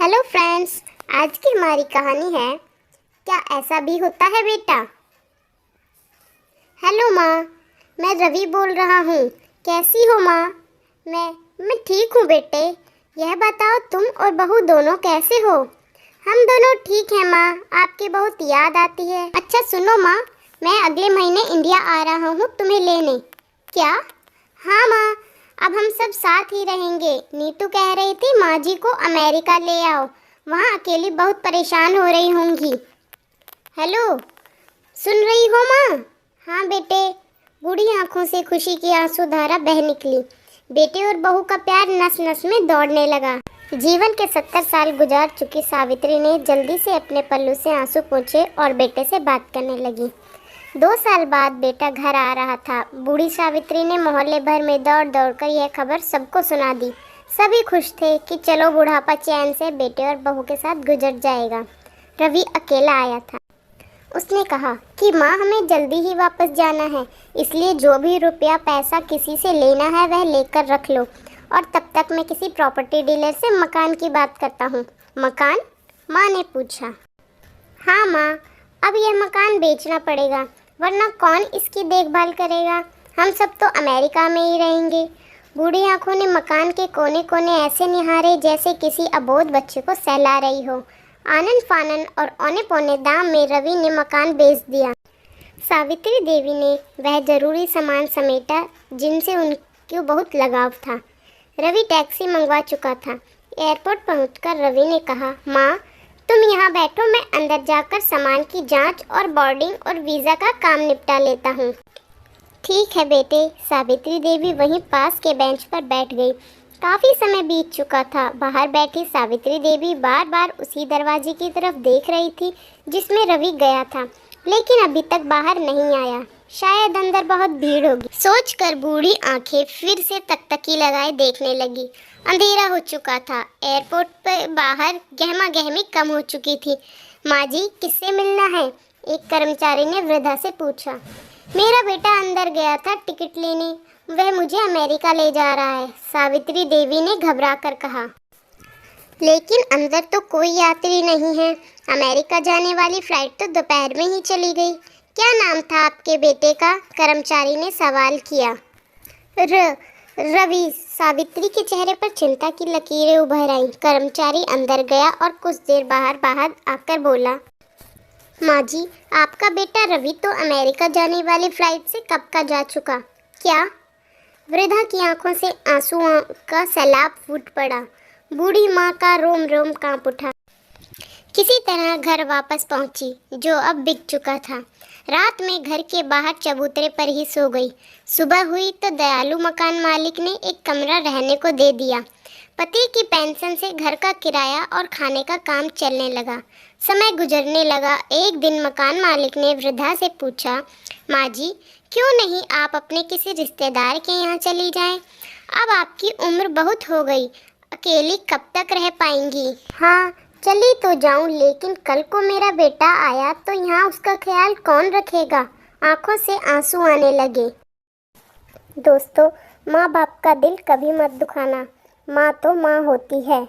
Hello friends, आज की हमारी कहानी है क्या ऐसा भी होता है बेटा। हेलो माँ, मैं रवि बोल रहा हूँ। कैसी हो माँ? मैं ठीक हूँ बेटे। यह बताओ तुम और बहू दोनों कैसे हो? हम दोनों ठीक हैं माँ, आपकी बहुत याद आती है। अच्छा सुनो माँ, मैं अगले महीने इंडिया आ रहा हूँ तुम्हें लेने। क्या? हाँ माँ, अब हम सब साथ ही रहेंगे। नीतू कह रही थी माँ जी को अमेरिका ले आओ, वहाँ अकेली बहुत परेशान हो रही होंगी। हेलो, सुन रही हो माँ? हाँ बेटे। बूढ़ी आंखों से खुशी की आंसू धारा बह निकली। बेटे और बहू का प्यार नस नस में दौड़ने लगा। जीवन के 70 साल गुजार चुकी सावित्री ने जल्दी से अपने पल्लू से आंसू पोंछे और बेटे से बात करने लगी। 2 साल बाद बेटा घर आ रहा था। बूढ़ी सावित्री ने मोहल्ले भर में दौड़ दौड़ कर यह खबर सबको सुना दी। सभी खुश थे कि चलो बुढ़ापा चैन से बेटे और बहू के साथ गुजर जाएगा। रवि अकेला आया था। उसने कहा कि माँ हमें जल्दी ही वापस जाना है, इसलिए जो भी रुपया पैसा किसी से लेना है वह लेकर रख लो, और तब तक मैं किसी प्रॉपर्टी डीलर से मकान की बात करता हूँ। मकान? माँ ने पूछा। हाँ माँ, अब यह मकान बेचना पड़ेगा, वरना कौन इसकी देखभाल करेगा? हम सब तो अमेरिका में ही रहेंगे। बूढ़ी आंखों ने मकान के कोने कोने ऐसे निहारे जैसे किसी अबोध बच्चे को सहला रही हो। आनन फानन और औने पौने दाम में रवि ने मकान बेच दिया। सावित्री देवी ने वह जरूरी सामान समेटा जिनसे उनको बहुत लगाव था। रवि टैक्सी मंगवा चुका था। एयरपोर्ट पहुंचकर रवि ने कहा, माँ तुम यहाँ बैठो, मैं अंदर जाकर सामान की जांच और बोर्डिंग और वीज़ा का काम निपटा लेता हूँ। ठीक है बेटे। सावित्री देवी वहीं पास के बेंच पर बैठ गई। काफ़ी समय बीत चुका था। बाहर बैठी सावित्री देवी बार बार उसी दरवाजे की तरफ देख रही थी जिसमें रवि गया था, लेकिन अभी तक बाहर नहीं आया। शायद अंदर बहुत भीड़ होगी, सोचकर बूढ़ी आंखें फिर से तकतकी लगाए देखने लगी। अंधेरा हो चुका था। एयरपोर्ट पर बाहर गहमा गहमी कम हो चुकी थी। माँ जी किससे मिलना है? एक कर्मचारी ने वृद्धा से पूछा। मेरा बेटा अंदर गया था टिकट लेने, वह मुझे अमेरिका ले जा रहा है, सावित्री देवी ने घबरा कर कहा। लेकिन अंदर तो कोई यात्री नहीं है। अमेरिका जाने वाली फ्लाइट तो दोपहर में ही चली गई। क्या नाम था आपके बेटे का? कर्मचारी ने सवाल किया। रवि। सावित्री के चेहरे पर चिंता की लकीरें उभर आईं। कर्मचारी अंदर गया और कुछ देर बाहर आकर बोला, माँ जी आपका बेटा रवि तो अमेरिका जाने वाली फ्लाइट से कब का जा चुका। क्या? वृद्धा की आंखों से आंसुओं का सैलाब फूट पड़ा। बूढ़ी माँ का रोम रोम कांप उठा। किसी तरह घर वापस पहुंची, जो अब बिक चुका था। रात में घर के बाहर चबूतरे पर ही सो गई। सुबह हुई तो दयालु मकान मालिक ने एक कमरा रहने को दे दिया। पति की पेंशन से घर का किराया और खाने का काम चलने लगा। समय गुजरने लगा। एक दिन मकान मालिक ने वृद्धा से पूछा, माँ जी क्यों नहीं आप अपने किसी रिश्तेदार के यहाँ चली जाएं? अब आपकी उम्र बहुत हो गई, अकेली कब तक रह पाएंगी? हाँ चली तो जाऊं, लेकिन कल को मेरा बेटा आया तो यहाँ उसका ख्याल कौन रखेगा? आंखों से आंसू आने लगे। दोस्तों, माँ बाप का दिल कभी मत दुखाना। माँ तो माँ होती है।